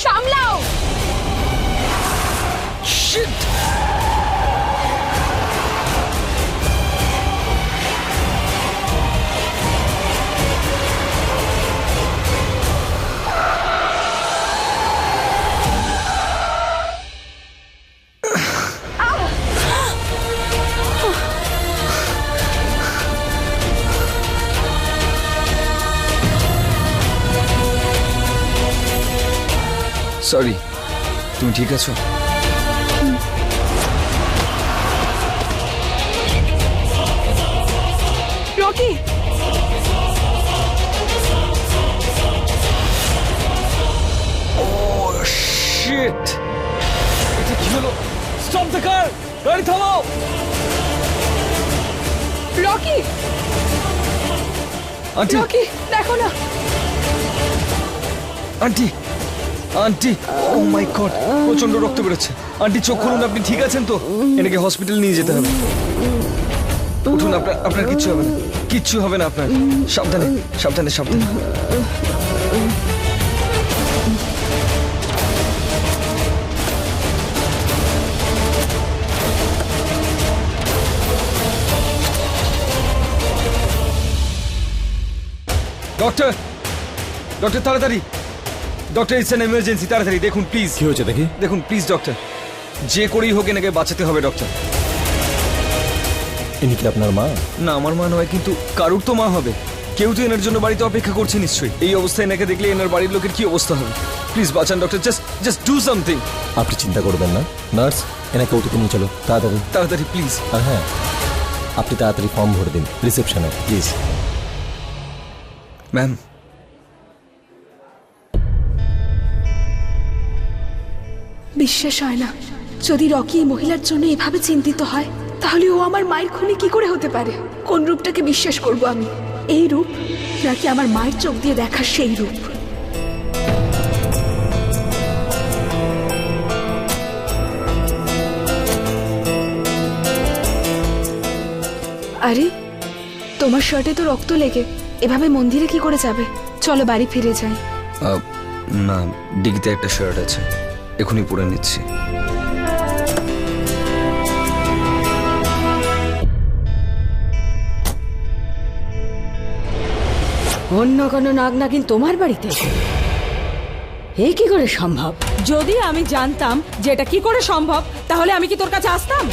সামলাও। Sheet! Sorry, তুমি ঠিক আছো? Rocky, shit! এটা কি হলো? Stop the car! গাড়ি থামাও! রকি, আন্টি, রকি, দেখো না। Aunty, aunty! Oh my god, প্রচন্ড রক্ত বেরোচ্ছে। আন্টি চোখ খুলুন, আপনি ঠিক আছেন তো? এনাকে হসপিটাল নিয়ে যেতে হবে। উঠুন, আপনার কিচ্ছু হবে না, কিচ্ছু হবে না আপনার। সাবধানে, সাবধানে, সাবধানে। ডক্টর, ডক্টর তাড়াতাড়ি! ডক্টর, ইটস অ্যান এমার্জেন্সি, তাড়াতাড়ি দেখুন প্লিজ। কি হয়েছে দেখি? দেখুন প্লিজ ডক্টর, যে করেই হোক এনাকে বাঁচাতে হবে ডক্টর। ইনি কি আপনার মা? না, আমার মা নয়, কিন্তু কারুর তো মা হবে। কেউ তো এনার জন্য বাড়িতে অপেক্ষা করছে নিশ্চয়ই। এই অবস্থায় এনাকে দেখলে এনার বাড়ির লোকের কি অবস্থা হবে? প্লিজ বাঁচান ডক্টর, জাস্ট ডু সামথিং। আপনি চিন্তা করবেন না। নার্স, এনাকে ওটিতে নিয়ে চলো তাড়াতাড়ি। তাড়াতাড়ি প্লিজ। আর হ্যাঁ, আপনি তাড়াতাড়ি ফর্ম ভরে দিন রিসেপশনে প্লিজ। ম্যাম, বিশ্বাস হয় না, যদি রকি এই মহিলার জন্য এভাবে চিন্তিত হয়, তাহলে ও আমার মায়ের খুনি কি করে হতে পারে? কোন রূপটাকে বিশ্বাস করব আমি? এই রূপ, নাকি আমার মায়ের চোখ দিয়ে দেখা সেই রূপ? আরে, তোমার শার্টে তো রক্ত লেগে, এভাবে মন্দিরে কি করে যাবে? চলো বাড়ি ফিরে যাই। না, ডিগিতে একটা শার্ট আছে, এখনই পরে নিচ্ছি। অন্য কোনো নাগ নাগিন তোমার বাড়িতে? এ কি করে সম্ভব? যদি আমি জানতাম যে এটা কি করে সম্ভব, তাহলে আমি কি তোর কাছে আসতাম?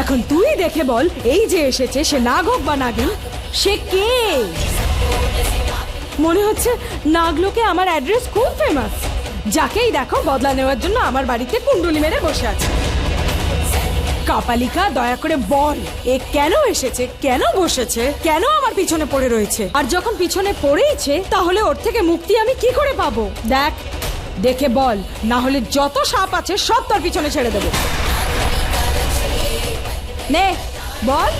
এখন তুই দেখে বল, এই যে এসেছে সে নাগ হোক বা নাগিন, সে কে? মনে হচ্ছে নাগলোকে আমার অ্যাড্রেস খুব ফেমাস। যাকেই দেখো বদলা নেওয়ার জন্য আমার বাড়িতে কুণ্ডুলি মেরে বসে আছে। কাপালিকা, দয়া করে বল, এ কেন এসেছে, কেন বসেছে, কেন আমার পিছনে পড়ে রয়েছে? আর যখন পিছনে পড়েইছে, তাহলে ওর থেকে মুক্তি আমি কি করে পাবো? দেখ, দেখে বল, না হলে যত সাপ আছে সব তোর পিছনে ছেড়ে দেবো। নে বল।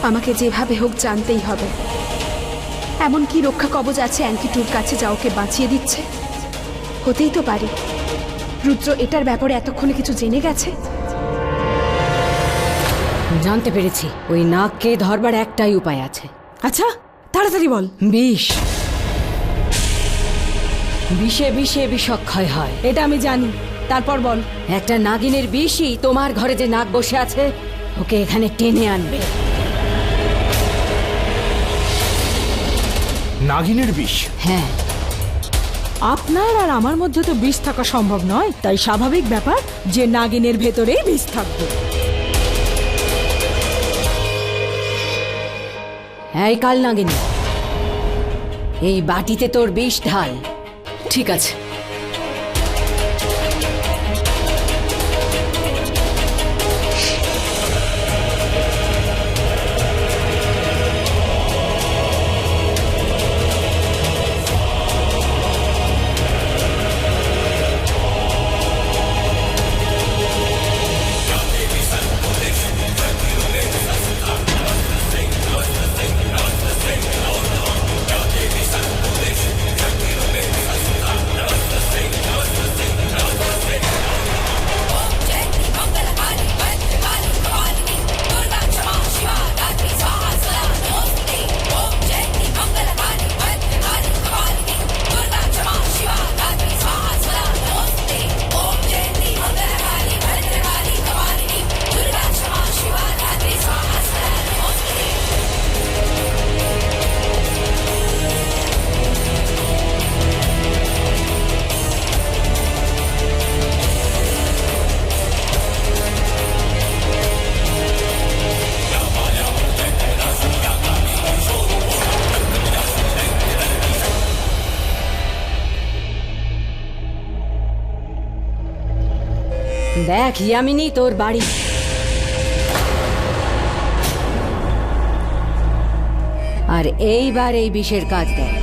আমাকে যেভাবে হোক জানতেই হবে। এমন কি রক্ষা কবচ আছে অ্যান্টিটুর কাছে যা ওকে বাঁচিয়ে দিচ্ছে? হতেই তো পারে রুদ্র এটার ব্যাপারে এতক্ষণে কিছু জেনে গেছে। জানতে পেরেছি, ওই নাগকে ধরবার একটাই উপায় আছে। আচ্ছা, তাড়াতাড়ি বল। বিষ। বিষে বিষে বিষক্ষয় হয়, এটা আমি জানি, তারপর বল। একটা নাগিনের বিষই তোমার ঘরে যে নাগ বসে আছে ওকে এখানে টেনে আনবে। নাগিনের বিষ? হ্যাঁ। আপনার আর আমার মধ্যে তো বিষ থাকা সম্ভব নয়, তাই স্বাভাবিক ব্যাপার যে নাগিনের ভেতরেই বিষ থাকবে। এই কাল নাগিনী, এই বাটিতে তোর বিষ ঢাল। ঠিক আছে। দেখ ইয়ামিনী, তোর বাড়ি। আর এইবার এই বিষের কাজ দেখ।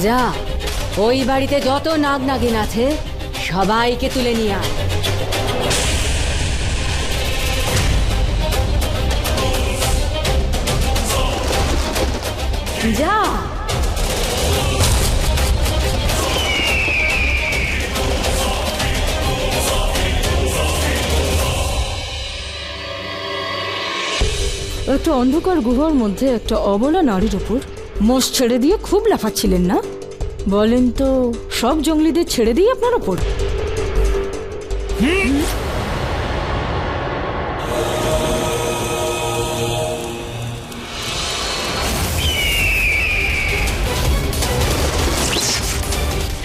যা, ওই বাড়িতে যত নাগ নাগিন আছে সবাইকে তুলে নিয়ে আয়। যা। একটা অন্ধকার গুহার মধ্যে একটা অবলা নারীর উপর মোষ ছেড়ে দিয়ে খুব লাফাচ্ছিলেন না? বলেন তো, সব জঙ্গলিদের ছেড়ে দিই আপনার ওপর?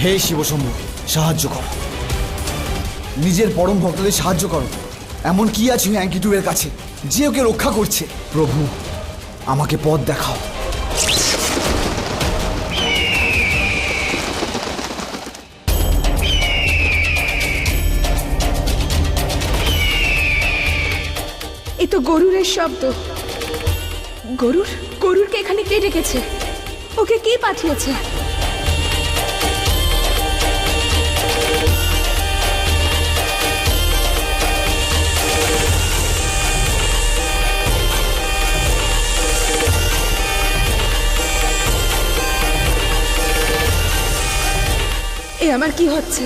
হে শিবশম্ভু, সাহায্য করো, নিজের পরম ভক্তদের সাহায্য করো। এমন কি আছে অ্যাঙ্কিটুরের কাছে যে ওকে রক্ষা করছে? প্রভু, আমাকে পথ দেখাও। এ তো গরুরের শব্দ। গরুরকে এখানে কে ডেকেছে? ওকে কে পাঠিয়েছে? এ আমার কি হচ্ছে?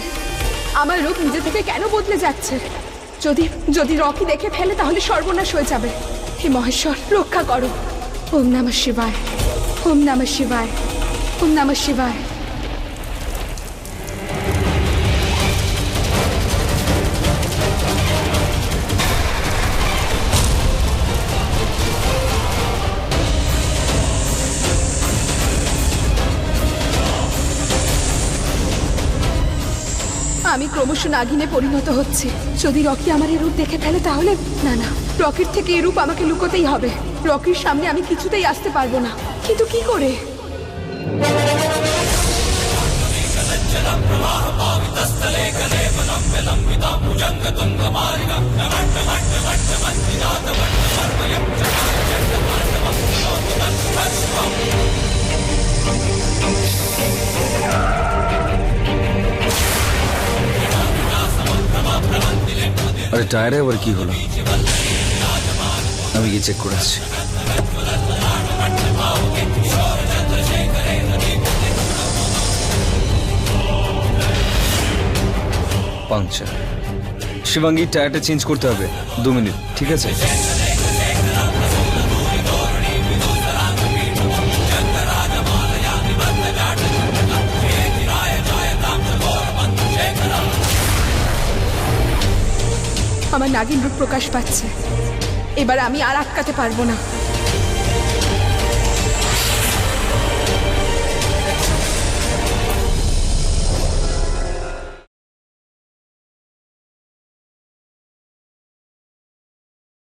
আমার রূপ নিজে থেকে কেন বদলে যাচ্ছে? যদি রকি দেখে ফেলে তাহলে সর্বনাশ হয়ে যাবে। হে মহেশ্বর, রক্ষা করো। ওম নমঃ শিবায়, ওম নমঃ শিবায়, ওম নমঃ শিবায়। আমি ক্রমশ নাগিনে পরিণত হচ্ছি। যদি রকি আমার এই রূপ দেখে ফেলে তাহলে না, রকির থেকে এই রূপ আমাকে লুকোতেই হবে। রকির সামনে আমি কিছুতেই আসতে পারবো না। কিন্তু কি করে? আরে টায়ারে আবার কি হলো? আমি গিয়ে চেক করে আসছি। পাংচার। শিবাঙ্গী, টায়ারটা চেঞ্জ করতে হবে। 2 মিনিট, ঠিক আছে? আমার নাগিন রূপ প্রকাশ পাচ্ছে। এবার আমি আর আটকাতে পারবো না।